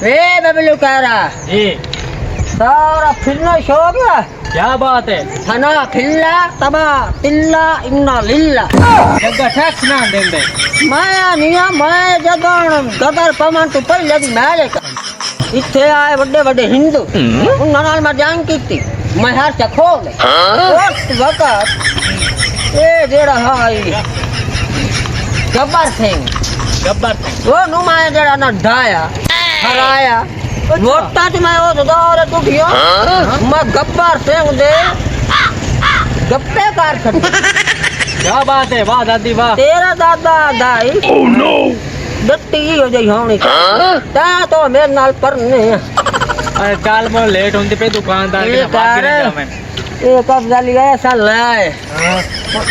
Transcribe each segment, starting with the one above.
वे बबलू कह रहा जी सारा फिरना शौक है क्या बात है थना फिल्ला तबा तिल्ला इन्ना लिल्ला जगह टैक्स ना देंगे माया निया माया जगन गदर पमन तो पहले भी मैले इत्थे आए बड़े बड़े हिंदू उन्हां नाल मैं जान कीती मैं हर चखो ले उस वक्त ए जेड़ा हाई गब्बर सिंह गब्बर वो नुमाया जेड़ा ना ढाया हराया वोटा च मैं उस दौर टुटियो मैं गब्बर सिंह दे गप्पे कार छड़ी क्या बात है वाह दादी वाह तेरा दादा दाई ओह नो डट्टी हो जाई होनी ता तो मेरे नाल परने अरे चाल मैं लेट होंदी पे दुकानदार के पास जावे ये कब जाली ऐसा लाए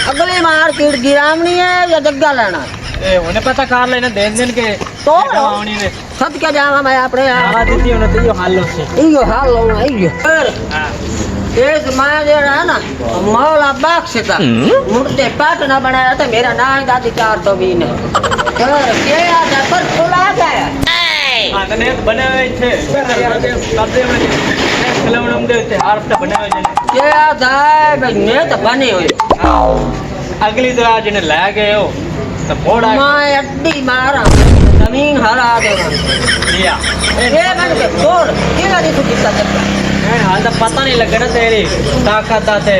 अगली मार्केट गिरामनी है या जग्गा लेना ए उन्हें पता कार लेने देन के तो आवनी ने सद के जावा मैं अपने आ दीदी उन्हें तो यो हाल से इयो हाल लो इयो हां एक माया जो है ना मौला बख्श का मुर्दे पाट ना बनाया तो मेरा नाम दादी 420 ने के आजा पर खुला गया हां तने बनावे छे कब्जे में फिल्म नम दे थे आर्ट बनावे छे के आजा भाई ने तो बने हुए अगली जरा जिने ले गए हो तो मोड़ा मैं अड्डी मारा जमीन हरा देना लिया ये बन के छोड़ ये लड़ी तू कितना जब हाल तो पता नहीं लग रहा तेरी ताकत आते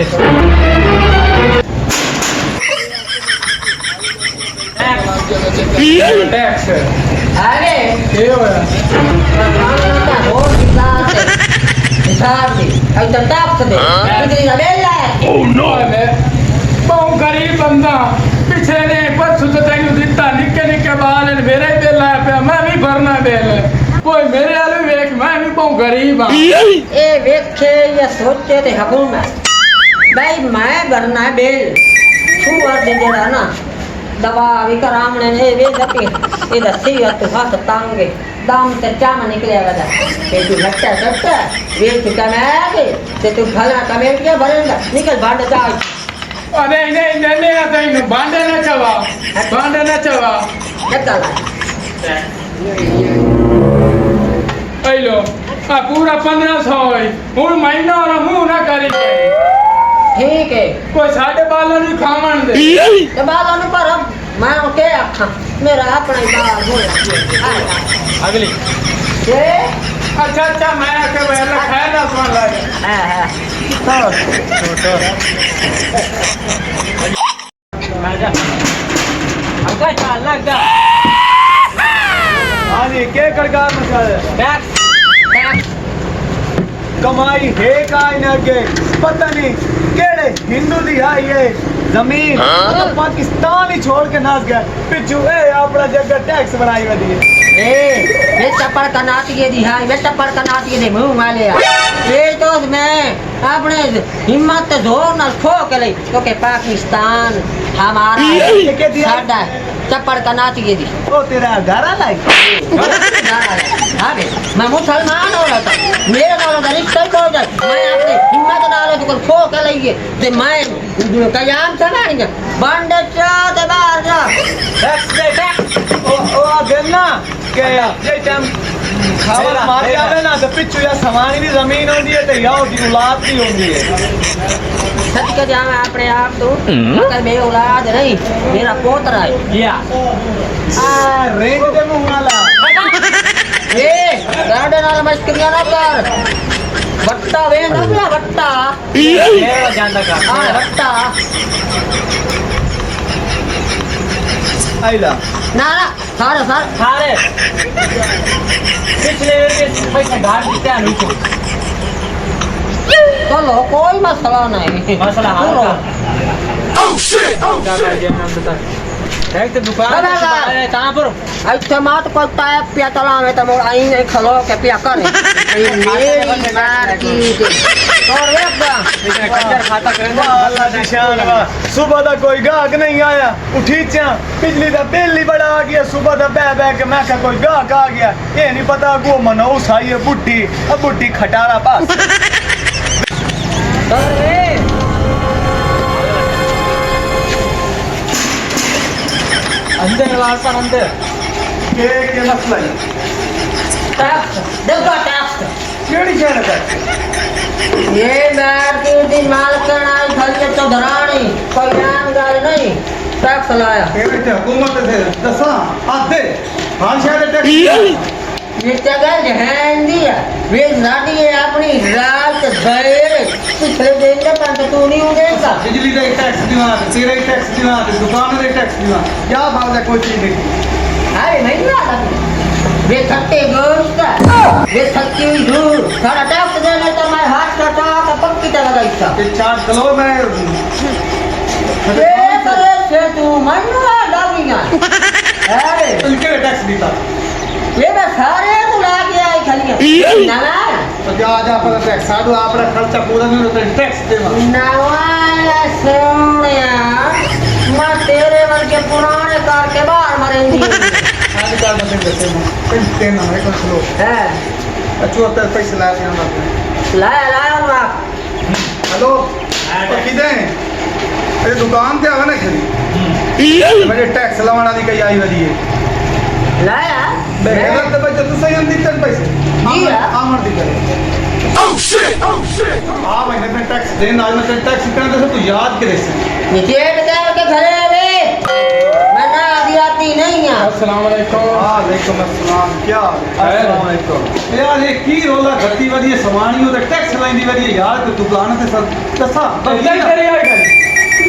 टैक्स अरे ये होया और कितना हिसाब दी ऐसा टैक्स दे कितनी बेला है ओह नो बहुत गरीब बंदा पिछले ने परसों तो तेन दिता निके निके बाल मेरे बिल आया पे मैं भी भरना बिल कोई मेरे वाले वेख मैं भी बहुत गरीब हाँ ए वेखे या सोचे ते हुकूमत भाई मैं भरना बिल छुआ दे देना ना दवा भी करामने ने वे लपी ये दसी तू हाथ तांगे दाम ते चाम निकले वदा ते तू लट्टा सट्टा वे तू कमाए ते तू भला कमेट के भरेगा निकल भाड़ जा अरे नहीं नहीं नहीं भांडे न चवा जता ला लो आ पूरा 1500 हूँ महीना और मुँह ना करी ठीक है कोई साढ़े बालों नहीं खावन दे ते बालों नु पर मैं के आखा मेरा अपना ही बाल हो अगली ये अच्छा अच्छा मैं आके पहले खैर ना सुन लगे हां छोटो आजा अगा चाल लगा हाँ जी के करकार मसाले टैक्स कमाई है काई ना के पता नहीं केड़े हिंदू दी है ये जमीन मतलब पाकिस्तान ही छोड़ के नाच गया पिछू ए अपना जगह टैक्स बनाई वदी है ये चप्पड़ कनाट ये दी हां ये चप्पड़ कनाट ये दे मुंह माले ये तो मैं अपने हिम्मत जोर ना खो के ले क्योंकि पाकिस्तान हमारा के दिया साडा चप्पड़ कनाट ये दी ओ तेरा घर लाई हां मैं मुसलमान हो रहा था मेरे नाल का रिश्ता हो जाए मैं अपनी हिम्मत डालो तो खो के लिए ते मैं कयाम समाएंगे बंदे चाहते बाहर जा टैक्स दे टैक्स ओ देना के ये टाइम खावा मार जावे ना तो पिछू या समानी दी जमीन होंदी है ते याओ दी औलाद दी होंदी है सच के जावे अपने आप तो मगर मेरी औलाद नहीं मेरा पोतरा है या आ रेंज दे मुंह वाला ए गार्डन वाला मस्करिया ना कर बट्टा वे ना बट्टा ये जानदा का हां बट्टा आइला ना ना सारे सारे पिछले पैसा घाट दिया नहीं चलो कोई मसला नहीं मसला हल का ओह शिट क्या कर दिया नाम बता एक तो दुकान है कहां पर अच्छा मात को टाइप पिया तला में तो मोर आई नहीं खलो के पिया करे मेरी मार की और एकदम इतने कंजर खाता करेंगे अल्लाह दी शान वा सुबह दा कोई गाहक नहीं आया उठी चा बिजली दा बिल ही बड़ा आ गया सुबह दा बह के मैं क्या कोई गाहक आ गया ये नहीं पता को मनौस आई है बुड्ढी अब बुड्ढी खटारा पास अरे अंदर वाला अंदर के मसला है टैक्स देखो टैक्स ਕਿਹੜੀ ਸ਼ਹਿਰ ਹੈ ये बैठ की दी मालकन आई खली तो धरानी कोई आम गल नहीं टैक्स लाया ਇਹ ਤੇ ਹਕੂਮਤ ਦੇ ਦੱਸਾਂ ਆਦੇ ਹਰ ਸ਼ਹਿਰ ਦੇ ਟੈਕਸ ये जगह है इंडिया वे साडी है अपनी रात बैर पिछले दिन का पंत तू नहीं उड़ेगा ਬਿਜਲੀ ਦਾ ਟੈਕਸ ਦਿਵਾ ਤੇਰੇ ਟੈਕਸ ਦਿਵਾ ਦੁਕਾਨ ਦੇ ਟੈਕਸ ਦਿਵਾ ਕੀ ਬਾਤ ਹੈ ਕੋਈ ਚੀਜ਼ ਨਹੀਂ अरे नहीं आता वे थकते गोश्त वे थकी हुई धूल सारा टैक्स देने तो मैं हाथ कटा का पक्की तरह लगाई ਇਹ ਚਾਰ ਕਿਲੋ ਮੈਂ ये करे से तू मनु लागिया अरे ਤੈਨੂੰ ਕਿਹੜੇ ਟੈਕਸ ਦਿੱਤਾ ये बस सारे तू ला के आई खलिया ना तो जा पर टैक्स साडू आपरा खर्चा पूरा नहीं होता टैक्स देवा नवाया सोनिया मैं तेरे वर्गे पुराने कार के बाहर मरेंगी आजकल बंदे दसे में तेन ना है स्लो है 74 पैसे ला के हम लाया ना हेलो किधर है तेरी दुकान ते आवा ना खरी मेरे टैक्स लवाना दी कई आई वाली है लाया मैं गलत तो बच्चा तू सही अंदी तन पैसे आमर दी करे ओह शिट हां मैंने ते टैक्स देन आज मैं टैक्स करने से तू याद करे से निचेड़ के घरे वे मैं ना आदि आती नहीं है अस्सलाम वालेकुम वालेकुम अस्सलाम क्या अस्सलाम वालेकुम यार ये की रोला घटी वाली सवानी हो टैक्स लाइंदी वाली यार तो दुकान ते सब दसा इधर करी आई गल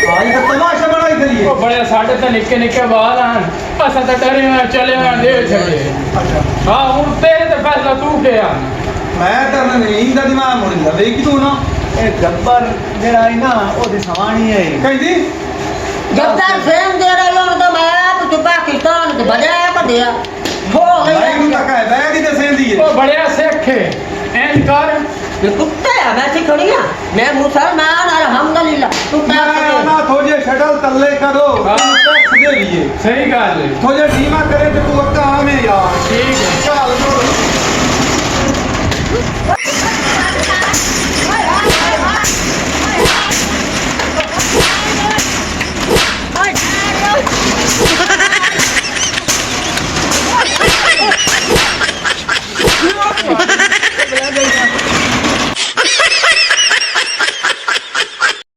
आज का तमाशा बनाई करिए ਉਹ ਬੜੇ ਸਾਡੇ ਤਾਂ ਨਿੱਕੇ ਨਿੱਕੇ ਬਾਲ ਹਨ ਅਸਾਂ ਤਾਂ ਡਰੇ ਹੋਏ ਚਲੇ ਹੋਏ ਦੇ ਛੱਡੇ अच्छा ਹਾਂ ਹੁਣ ਤੇਰੇ ਤੇ ਫੈਸਲਾ ਤੂੰ ਕਿਹਾ मैं तो नहीं इंदा दिमाग मोड़ लवे की तू ना ए गब्बर जेड़ा है ना ओदी सवानी है कहीं दी जब तक सेम दे रहे हो तो मैं आप तो पाकिस्तान के बजाय कर दिया हो भाई गई तू तक है बैग ही दे सेंदी है ਉਹ ਬੜਿਆ ਸਿੱਖ ਐਨ ਕਰ ये कुत्ते है मैं सिखड़िया मैं मुसलमान अल्हम्दुलिल्लाह तू मैं टैक्स ना थोड़े शटल तल्ले करो हाँ। टैक्स दे लिए ਸਹੀ ਗੱਲ ਹੈ थोड़े धीमा करे तो तू वक्त आमे यार ਠੀਕ ਹੈ चल